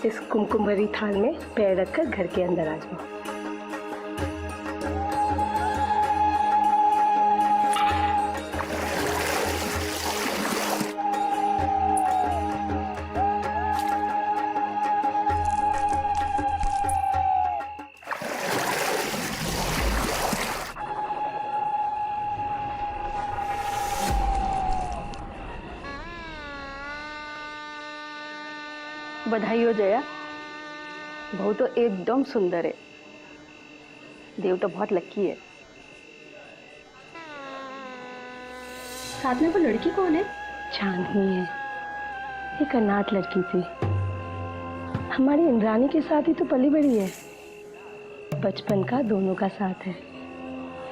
इस कुमकुम भरी थाल में पैर रखकर घर के अंदर आ जाओ। बधाई हो जया, बहू तो एकदम सुंदर है। देव तो बहुत लकी है। साथ में वो लड़की कौन है? चांदनी है, एक अनाथ लड़की थी। हमारी इंद्रानी के साथ ही तो पली बड़ी है। बचपन का दोनों का साथ है।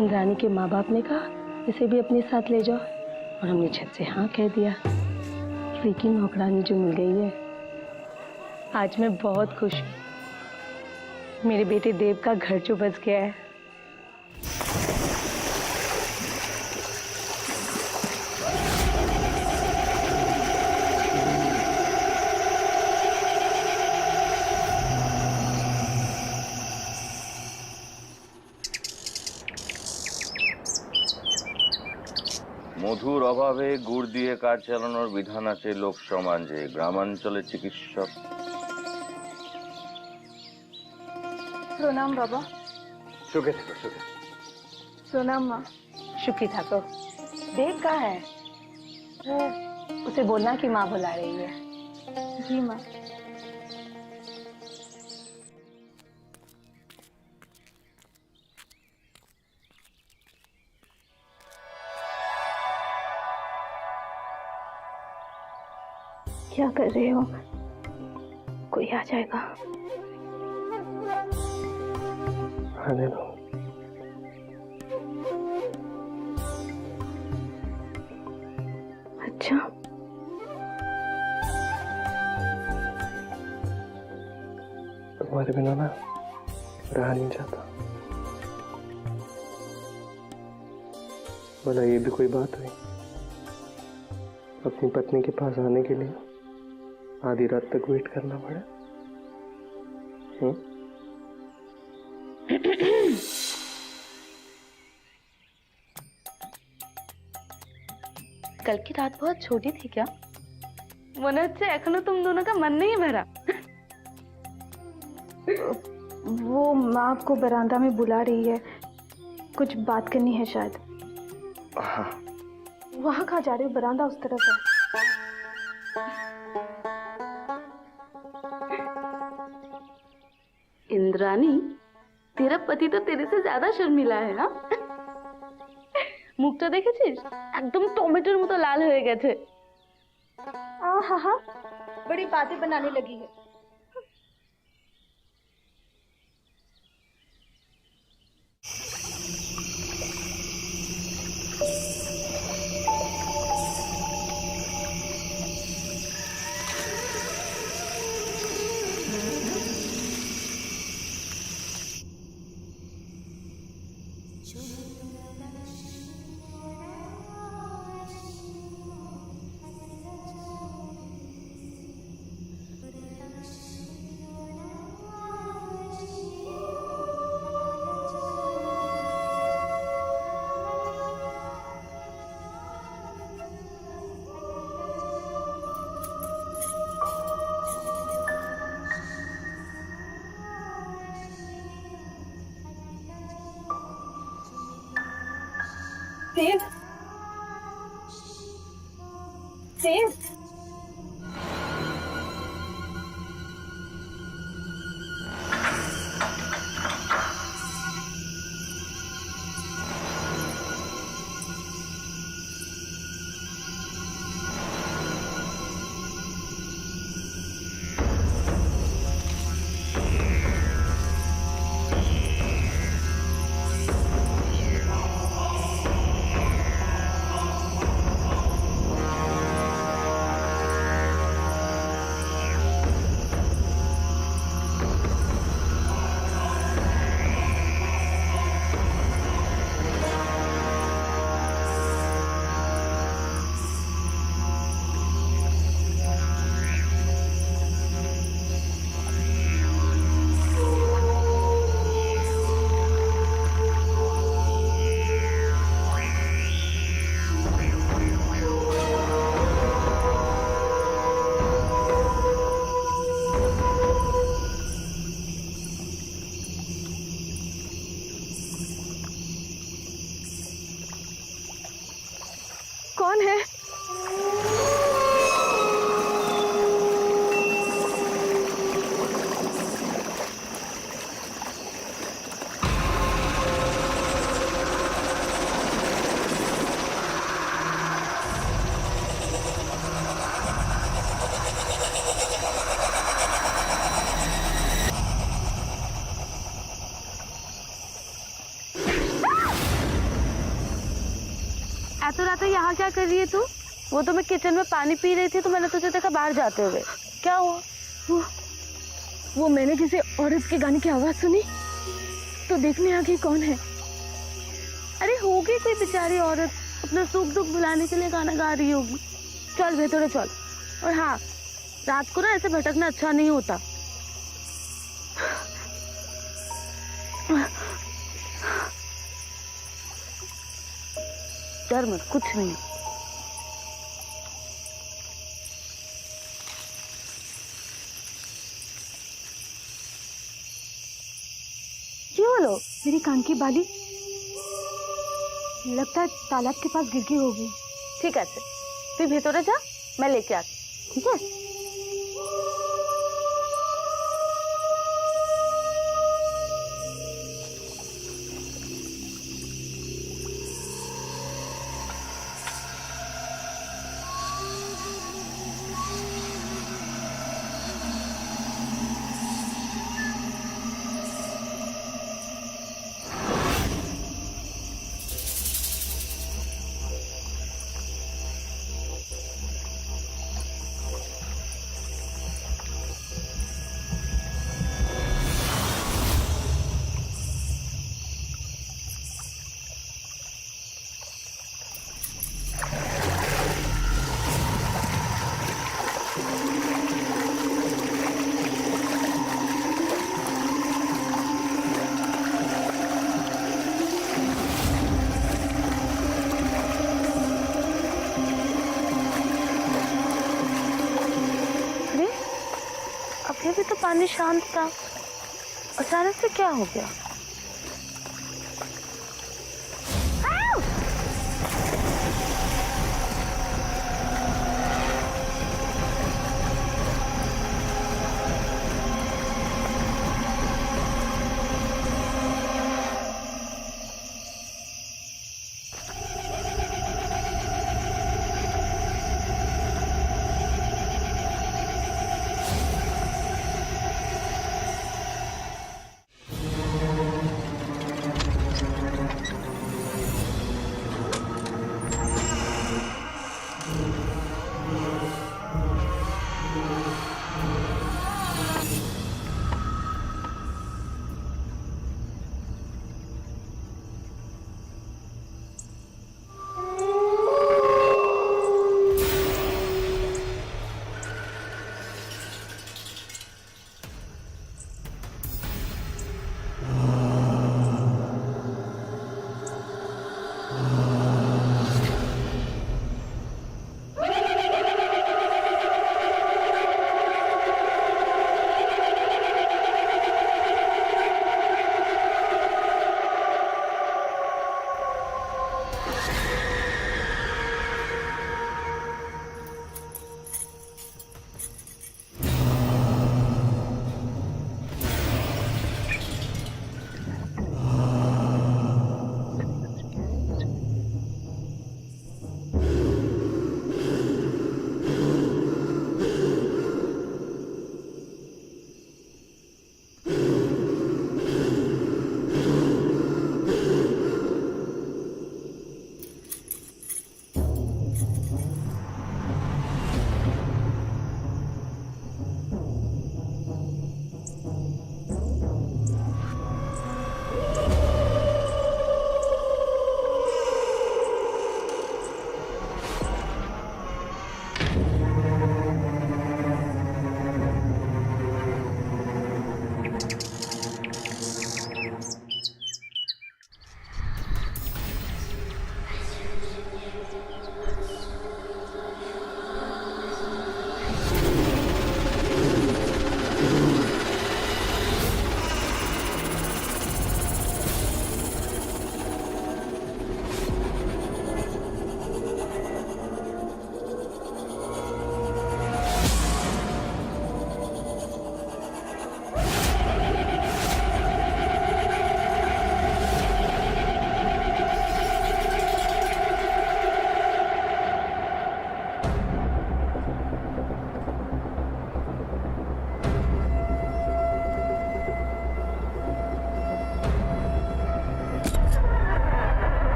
इंद्रानी के माँ बाप ने कहा इसे भी अपने साथ ले जाओ और हमने झट से हाँ कह दिया। फ्री की नौकरानी जो मिल गई है। आज मैं बहुत खुश हूँ। मेरे बेटे देव का घर जो बस गया है। মধুর অভাবে গুড় দিয়ে কাজ চালানোর বিধান আছে লোক সমাজে। গ্রামাঞ্চলে চিকিৎসক। प्रणाम बाबा। सुखे थे सुखे। प्रणाम माँ। शुक्री ठाकुर। देव कहाँ है? उसे बोलना कि माँ बुला रही है। जी माँ। क्या कर रहे हो? कोई आ जाएगा। आने दो। अच्छा, तुम्हारे बिना ना रहा नहीं जाता। बोला ये भी कोई बात हुई? अपनी पत्नी के पास आने के लिए आधी रात तक वेट करना पड़ा। कल की रात बहुत छोटी थी क्या? मन से एखनो तुम दोनों का मन नहीं भरा। वो माँ आपको बरामदा में बुला रही है, कुछ बात करनी है शायद। हाँ। वहाँ कहाँ जा रहे हो? बरामदा उस तरफ है। इंद्रानी, तेरा पति तो तेरे से ज्यादा शर्मिला है ना? মুখটা দেখেছিস? একদম টমেটোর মতো লাল হয়ে গেছে। हाँ, बड़ी बातें बनाने लगी है। देव, देव, कौन है? ऐसा रात यहाँ क्या कर रही है तू? वो तो मैं किचन में पानी पी रही थी तो मैंने तुझे देखा बाहर जाते हुए। क्या हुआ? वो मैंने किसी औरत के गाने की आवाज सुनी तो देखने आ गई कौन है। अरे होगी कोई बेचारी औरत अपना सुख दुख भुलाने के लिए गाना गा रही होगी। चल भीतर चल। और हाँ, रात को ना ऐसे भटकना अच्छा नहीं होता। डर मत, कुछ नहीं। ये बोलो, मेरी कान की बाली लगता है तालाब के पास गिर गई होगी। ठीक है, तू भीतर जा, मैं लेके आती। ठीक है? अभी भी तो पानी शांत था, अचानक से क्या हो गया?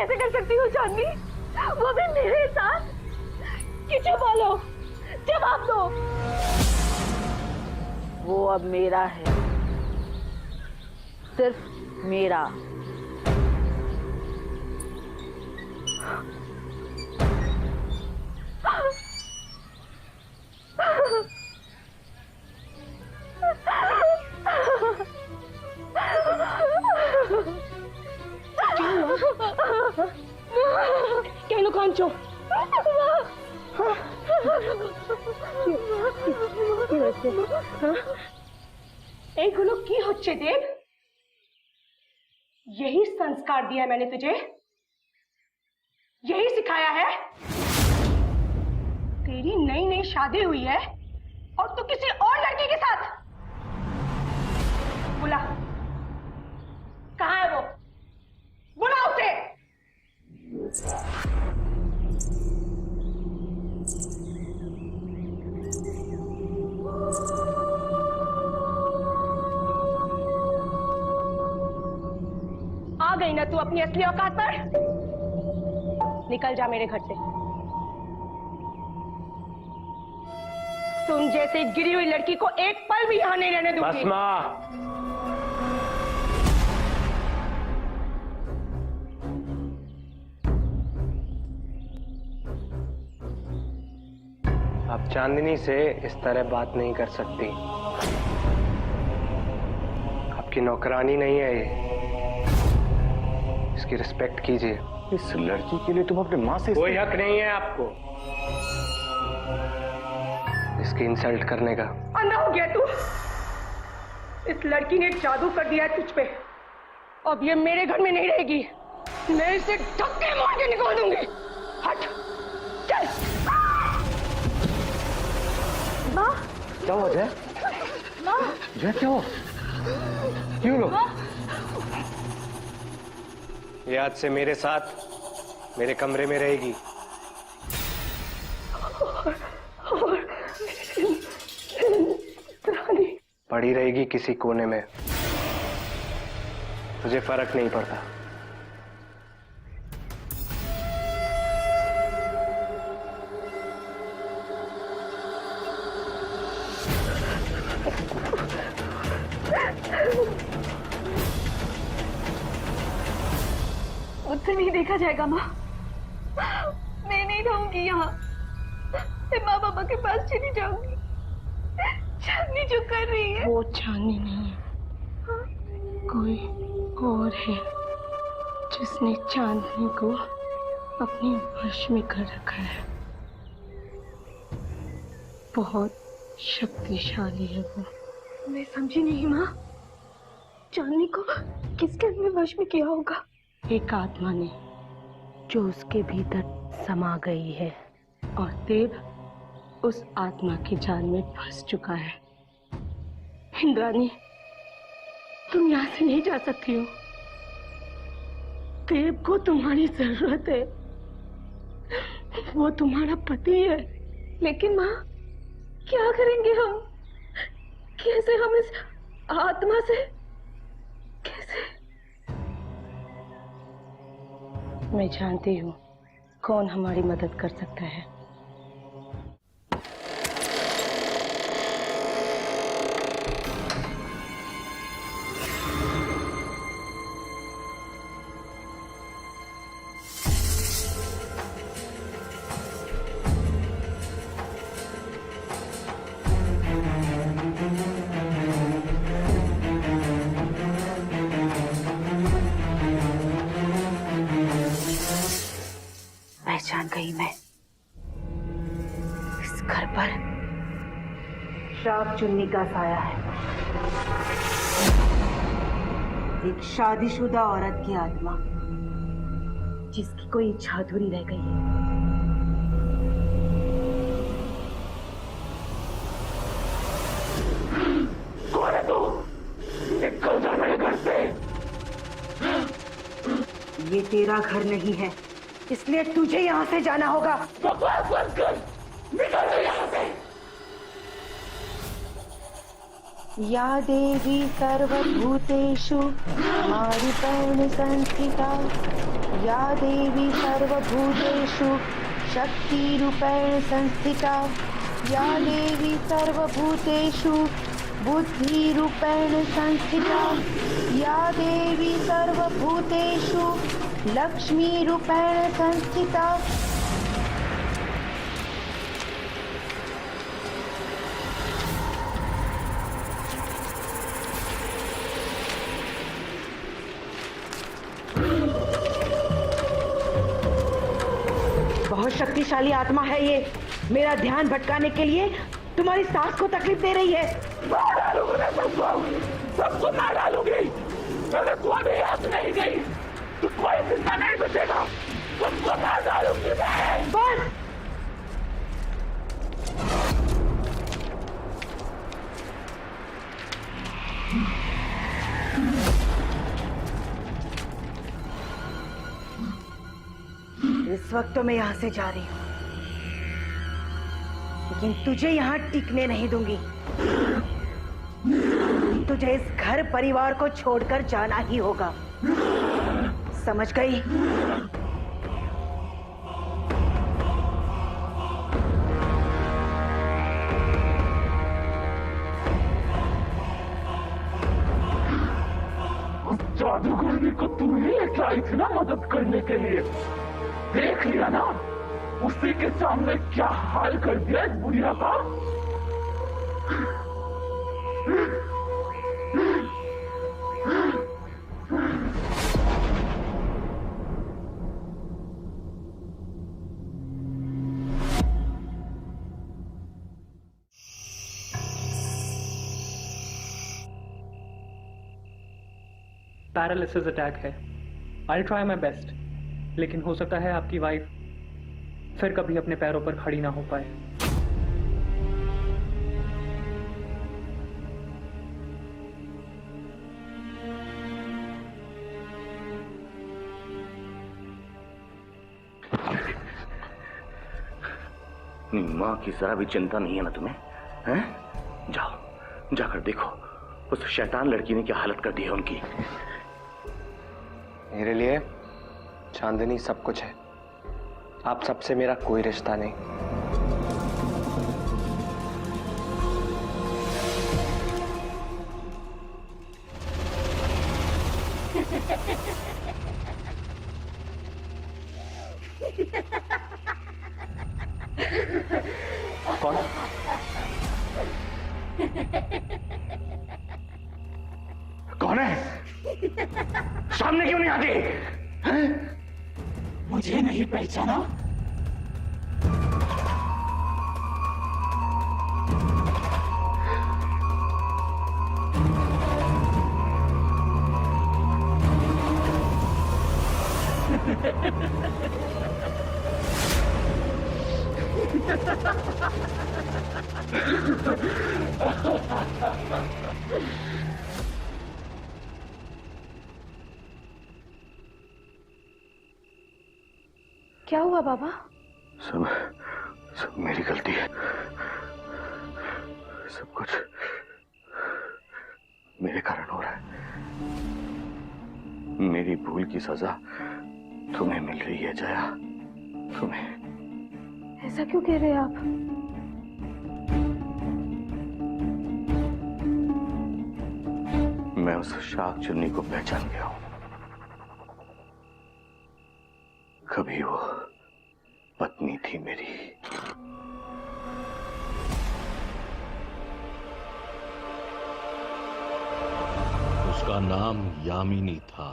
कैसे कर सकती हूँ चांदनी, वो भी मेरे साथ? किसे बोलो, जवाब दो। वो अब मेरा है, सिर्फ मेरा। কেন কাঁদছো? এইগুলো কি হচ্ছে দেব? यही संस्कार दिया मैंने तुझे, यही सिखाया है? तेरी नई नई शादी हुई है और तू किसी और लड़की के साथ। बुला, कहाँ है वो? बुला उसे। आ गई ना तू अपनी असली औकात पर? निकल जा मेरे घर से। तुम जैसे गिरी हुई लड़की को एक पल भी यहां नहीं रहने दूंगी। बस माँ, आप चांदनी से इस तरह बात नहीं कर सकती। आपकी नौकरानी नहीं है ये, इसकी रिस्पेक्ट कीजिए। इस लड़की के लिए तुम अपने माँ से कोई हक नहीं है आपको इसकी इंसल्ट करने का। अंधा हो गया तू? इस लड़की ने जादू कर दिया है तुझ पे। अब ये मेरे घर में नहीं रहेगी, मैं इसे धक्के मार के निकाल दूंगी। हट, चल। माँ, क्या हुआ जय? माँ, जय क्या हुआ? क्यों लो? ये आज से मेरे साथ मेरे कमरे में रहेगी। पड़ी रहेगी किसी कोने में, मुझे फर्क नहीं पड़ता। मुझसे नहीं देखा जाएगा माँ, मैं नहीं रहूंगी यहाँ, मैं माँ बाबा के पास चली जाऊंगी। चांदनी जो कर रही है वो चांदनी नहीं है, कोई और है जिसने चांदनी को अपने वश में कर रखा है। बहुत शक्तिशाली है वो। मैं समझी नहीं माँ, चांदनी को किसके अपने वश में किया होगा? एक आत्मा ने जो उसके भीतर समा गई है, और देव उस आत्मा की जाल में फंस चुका है। इंद्रानी, तुम यहाँ से नहीं जा सकती हो। देव को तुम्हारी जरूरत है, वो तुम्हारा पति है। लेकिन माँ, क्या करेंगे हम? कैसे हम इस आत्मा से कैसे? मैं जानती हूँ कौन हमारी मदद कर सकता है। पहचान गई मैं, इस घर पर श्राप चुन्नी का साया है। एक शादीशुदा औरत की आत्मा जिसकी कोई इच्छा अधूरी रह गई है। कौन है तू? निकल जा मेरे घर से। ये तेरा घर नहीं है, इसलिए तुझे यहाँ से जाना होगा। बकवास बंद कर, निकल जा यहाँ से। या देवी सर्वभूतेषु मारुतौन संस्थिता या देवी सर्वभूतेषु शक्तिरूपेण संस्थिता या देवी सर्वभूतेषु बुद्धिरूपेण संस्थिता या देवी सर्वभूतेषु लक्ष्मीरूपेण संस्थिता। बहुत शक्तिशाली आत्मा है ये। मेरा ध्यान भटकाने के लिए तुम्हारी सास को तकलीफ दे रही है। मार डालूंगी मैं सबको मार डालूंगी। मैंने तू अभी हाथ नहीं गई, तू कोई जिंदा नहीं बचेगा, सबको मार डालूंगी मैं। बस इस वक्त तो मैं यहाँ से जा रही हूँ, लेकिन तुझे यहाँ टिकने नहीं दूंगी। तुझे इस घर परिवार को छोड़कर जाना ही होगा, समझ गई? उस जादूगरनी को तू ही लेके आई थी ना मदद करने के लिए, देख लिया ना उसी के सामने क्या हाल कर दिया इस बुढ़िया का। पैरालिसिस अटैक है। आई ट्राई माई बेस्ट, लेकिन हो सकता है आपकी वाइफ फिर कभी अपने पैरों पर खड़ी ना हो पाए। माँ की जरा भी चिंता नहीं है ना तुम्हें? हैं? जाओ, जाकर देखो उस शैतान लड़की ने क्या हालत कर दी है उनकी। मेरे लिए चांदनी सब कुछ है। आप सबसे मेरा कोई रिश्ता नहीं। कौन? कौन है? सामने क्यों नहीं आती? हैं? मुझे नहीं पहचाना? क्या हुआ बाबा? सब मेरी गलती है। सब कुछ मेरे कारण हो रहा है। मेरी भूल की सजा तुम्हें मिल रही है जया, तुम्हें। ऐसा क्यों कह रहे हैं आप? मैं उस शाक चुन्नी को पहचान गया हूं। कभी वो पत्नी थी मेरी। उसका नाम यामिनी था।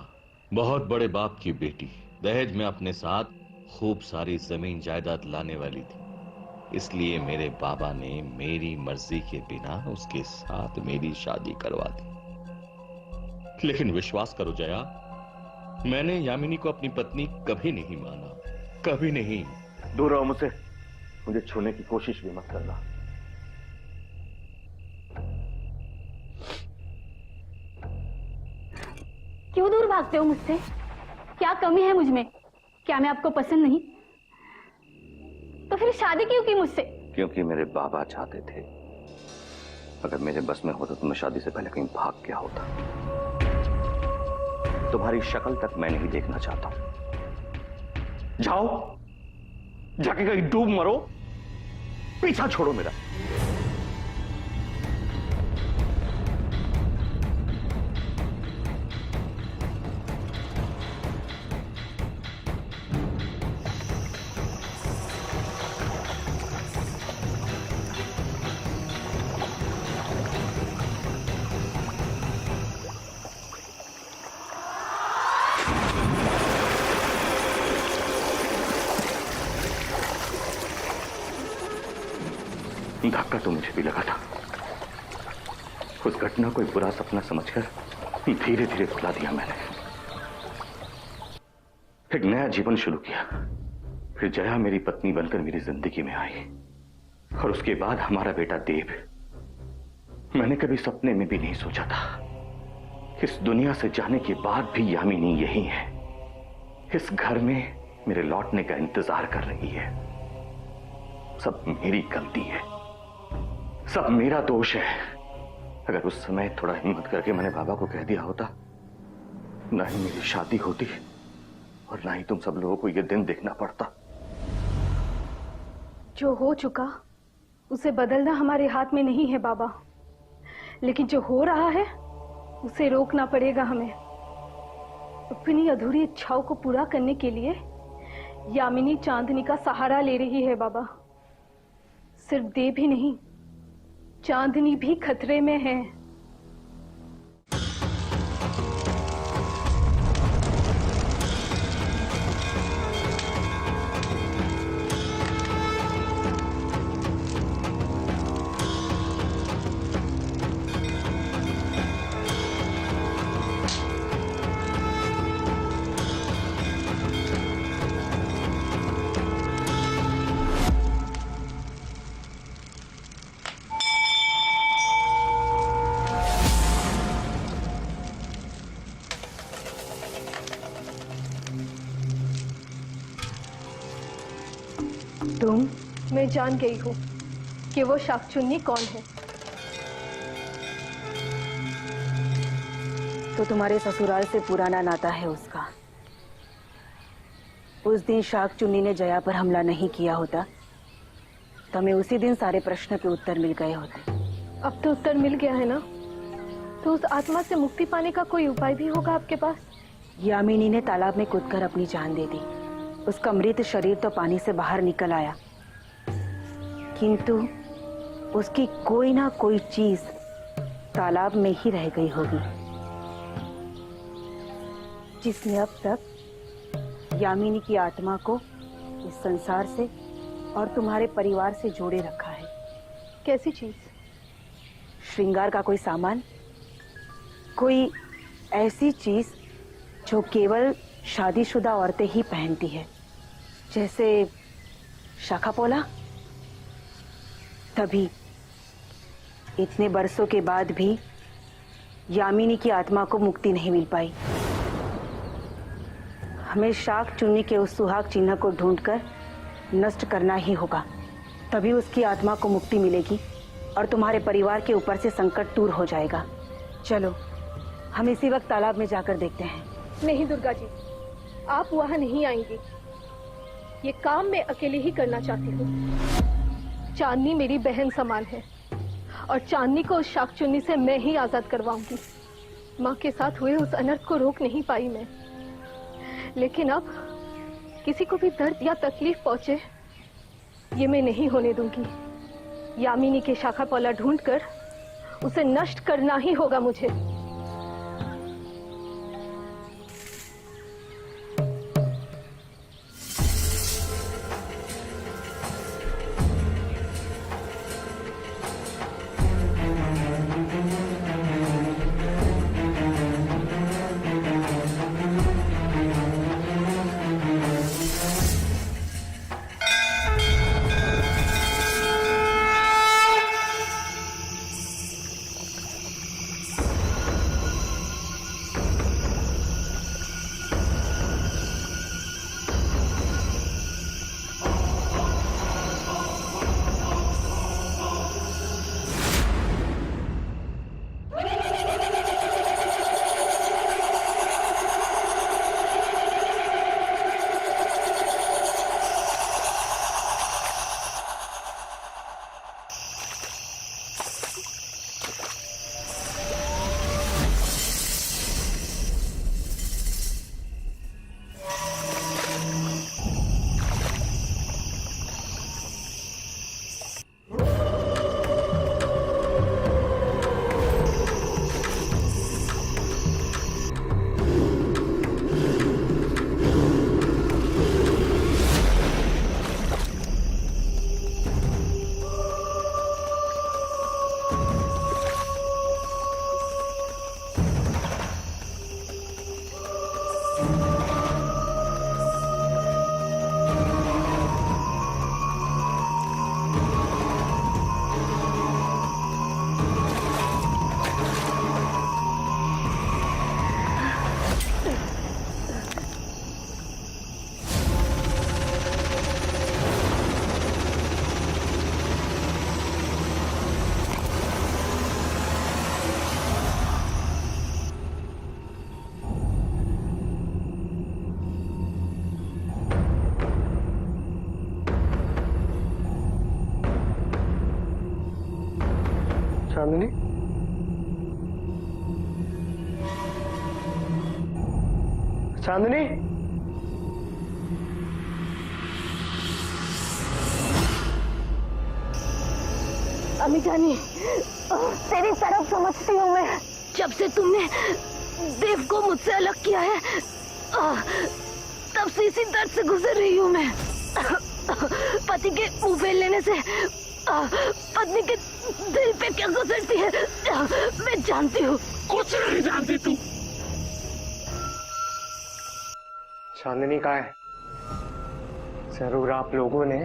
बहुत बड़े बाप की बेटी, दहेज में अपने साथ खूब सारी जमीन जायदाद लाने वाली थी। इसलिए मेरे बाबा ने मेरी मर्जी के बिना उसके साथ मेरी शादी करवा दी। लेकिन विश्वास करो जया, मैंने यामिनी को अपनी पत्नी कभी नहीं माना, कभी नहीं। दूर रहो मुझसे, मुझे छूने की कोशिश भी मत करना। क्यों दूर भागते हो मुझसे? क्या कमी है मुझ में? क्या मैं आपको पसंद नहीं? तो फिर शादी क्यों की मुझसे? क्योंकि मेरे बाबा चाहते थे। अगर मेरे बस में होता तो मैं शादी से पहले कहीं भाग गया होता। तुम्हारी शक्ल तक मैं नहीं देखना चाहता हूं। जाओ, जाके कहीं डूब मरो, पीछा छोड़ो मेरा। धक्का तो मुझे भी लगा था। उस घटना को एक बुरा सपना समझकर धीरे धीरे भुला दिया मैंने। एक नया जीवन शुरू किया। फिर जया मेरी पत्नी बनकर मेरी जिंदगी में आई, और उसके बाद हमारा बेटा देव। मैंने कभी सपने में भी नहीं सोचा था इस दुनिया से जाने के बाद भी यामिनी यही है, इस घर में मेरे लौटने का इंतजार कर रही है। सब मेरी गलती है, सब मेरा दोष है। अगर उस समय थोड़ा हिम्मत करके मैंने बाबा को कह दिया होता, ना ही मेरी शादी होती और ना ही तुम सब लोगों को यह दिन देखना पड़ता। जो हो चुका उसे बदलना हमारे हाथ में नहीं है बाबा, लेकिन जो हो रहा है उसे रोकना पड़ेगा हमें। अपनी अधूरी इच्छाओं को पूरा करने के लिए यामिनी चांदनी का सहारा ले रही है बाबा। सिर्फ देव ही नहीं, चांदनी भी खतरे में है। मैं जान गई हूँ कि वो शाकचुन्नी कौन है। तो तुम्हारे ससुराल से पुराना नाता है उसका। उस दिन शाकचुन्नी ने जया पर हमला नहीं किया होता तो हमें उसी दिन सारे प्रश्न के उत्तर मिल गए होते। अब तो उत्तर मिल गया है ना, तो उस आत्मा से मुक्ति पाने का कोई उपाय भी होगा आपके पास? यामिनी ने तालाब में कूदकर अपनी जान दे दी। उसका मृत शरीर तो पानी से बाहर निकल आया, किंतु उसकी कोई ना कोई चीज तालाब में ही रह गई होगी, जिसने अब तक यामिनी की आत्मा को इस संसार से और तुम्हारे परिवार से जोड़े रखा है। कैसी चीज? श्रृंगार का कोई सामान, कोई ऐसी चीज जो केवल शादीशुदा औरतें ही पहनती है, जैसे शाखापोला। तभी इतने बरसों के बाद भी यामिनी की आत्मा को मुक्ति नहीं मिल पाई। हमें शाकचुन्नी के उस सुहाग चिन्ह को ढूंढकर नष्ट करना ही होगा, तभी उसकी आत्मा को मुक्ति मिलेगी और तुम्हारे परिवार के ऊपर से संकट दूर हो जाएगा। चलो हम इसी वक्त तालाब में जाकर देखते हैं। नहीं दुर्गा जी, आप वहां नहीं आएंगी। ये काम मैं अकेले ही करना चाहती हूँ। चांदनी मेरी बहन समान है और चांदनी को उस शाकचुन्नी से मैं ही आजाद करवाऊंगी। माँ के साथ हुए उस अनर्थ को रोक नहीं पाई मैं, लेकिन अब किसी को भी दर्द या तकलीफ पहुंचे ये मैं नहीं होने दूंगी। यामिनी के शाखा पौला ढूंढकर उसे नष्ट करना ही होगा मुझे। चांदनी, अम्मी जानी, तेरी तरफ समझती हूँ मैं। जब से तुमने देव को मुझसे अलग किया है, तब से इसी दर्द से गुजर रही हूँ मैं। पति के मुंह फेर लेने से पत्नी के दिल पे क्या गुजरती है मैं जानती हूँ। कुछ नहीं जानती तू। चांदनी कहाँ है? जरूर आप लोगों ने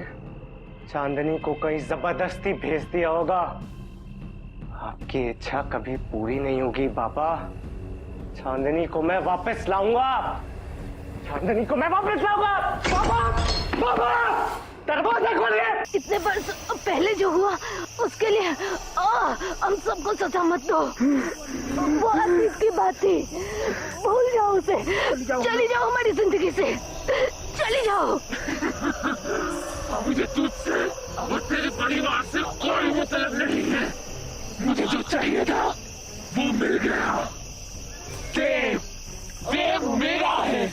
चांदनी को कहीं जबरदस्ती भेज दिया होगा। आपकी इच्छा कभी पूरी नहीं होगी बाबा। चांदनी को मैं वापस लाऊंगा। चांदनी को मैं वापस लाऊंगा। बाबा, बाबा, दरवाजा खोलिए। इतने वर्ष पहले जो हुआ उसके लिए हम सबको सजा मत दो। वो अतीत की बात थी, भूल जाओ उसे। चली जाओ हमारी जिंदगी से, चली जाओ। मुझे तुझसे और तेरे परिवार से कोई मतलब नहीं है। मुझे जो चाहिए था वो मिल गया। देव, देव मेरा है,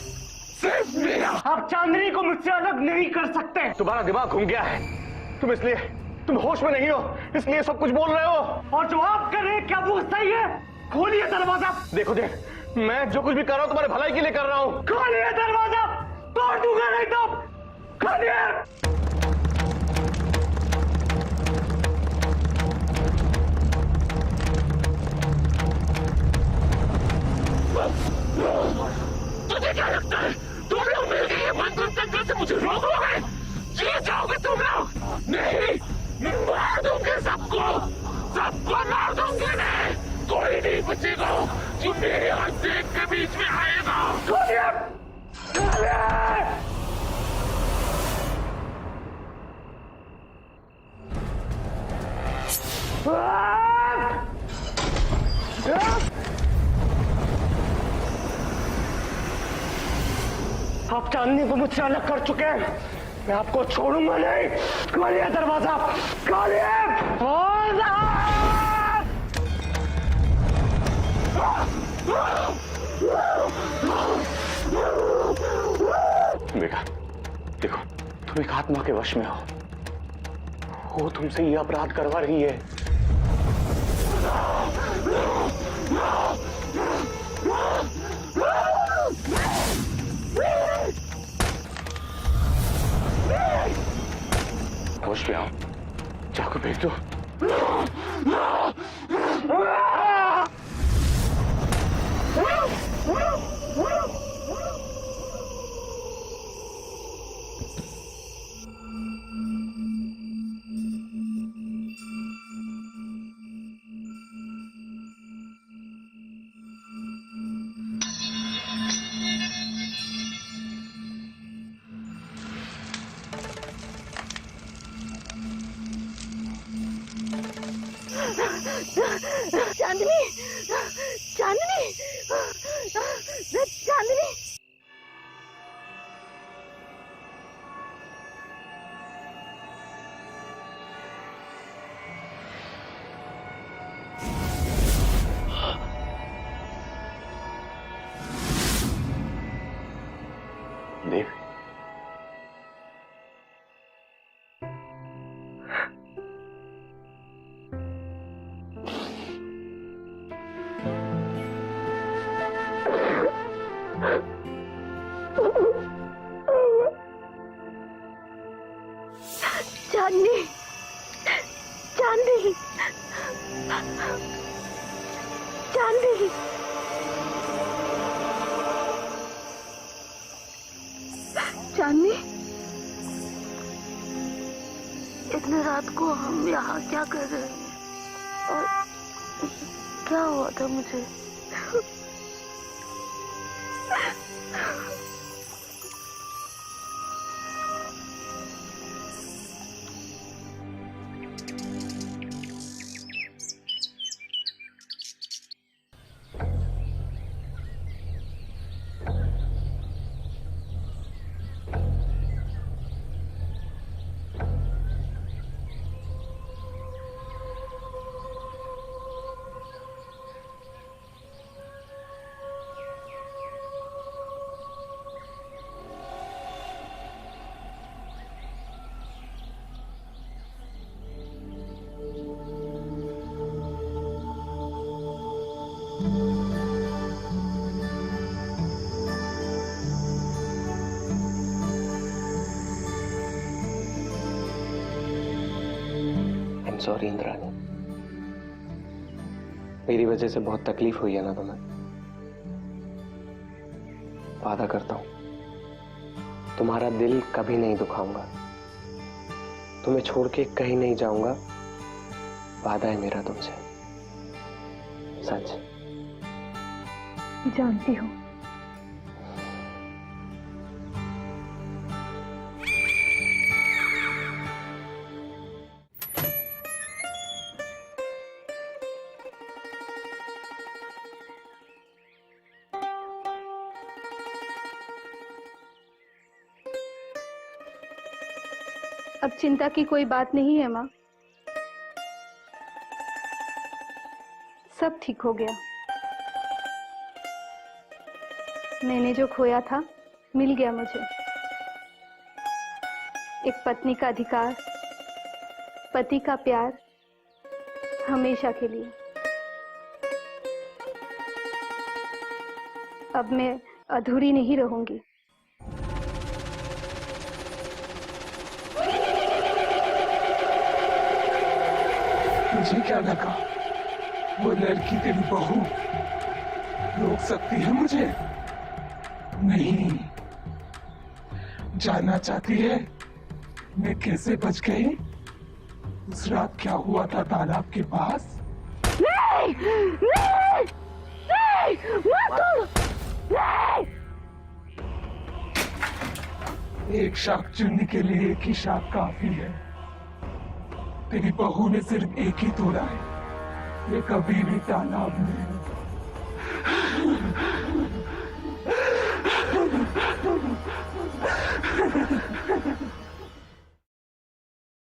सिर्फ मेरा। आप चांदनी को मुझसे अलग नहीं कर सकते। तुम्हारा दिमाग घूम गया है। तुम होश में नहीं हो, इसलिए सब कुछ बोल रहे हो। और जो आप कर रहे हैं क्या वो सही है? खोलिए दरवाजा। देखो देव, मैं जो कुछ भी कर रहा हूँ तुम्हारे भलाई के लिए कर रहा हूँ। खोलिए दरवाजा, तोड़ दूंगा नहीं तो। खोलिए। तुझे क्या लगता है तुम लोग मिलकर ये बंधन तंत्र से मुझे रोकोगे? जी जाओगे तुम लोग? नहीं, मार दूंगे सबको, सबको मार दूंगे। नहीं, कोई नहीं बचेगा जो मेरे और देव के बीच में आएगा। आप चांदनी को मुझसे अलग कर चुके हैं, मैं आपको छोड़ूंगा नहीं। खोलिए दरवाजा, खोलिए। बेटा देखो, तुम एक आत्मा के वश में हो। वो तुमसे ये अपराध करवा रही है। होश में आओ, चाकू भेज दो। चांदनी, चांदनी, चांदनी। देव, चांदनी, चांदनी, चांदनी। चांदनी, इतने रात को हम यहाँ क्या कर रहे हैं और क्या हुआ था मुझे? सॉरी इंद्रानी, मेरी वजह से बहुत तकलीफ हुई है ना तुम्हें। वादा करता हूं तुम्हारा दिल कभी नहीं दुखाऊंगा, तुम्हें छोड़ के कहीं नहीं जाऊंगा। वादा है मेरा तुमसे, सच। जानती हूँ। अब चिंता की कोई बात नहीं है माँ, सब ठीक हो गया। मैंने जो खोया था मिल गया मुझे। एक पत्नी का अधिकार, पति का प्यार, हमेशा के लिए। अब मैं अधूरी नहीं रहूंगी। मुझे क्या लगा वो लड़की तेरी बहू रोक सकती है मुझे? नहीं। जानना चाहती है मैं कैसे बच गई? उस रात क्या हुआ था तालाब के पास? नहीं, नहीं, नहीं, मत करो, नहीं। एक शाख चुनने के लिए एक ही शाख काफी है। तेरी बहू ने सिर्फ एक ही तोड़ा है, ये कभी भी तालाब में।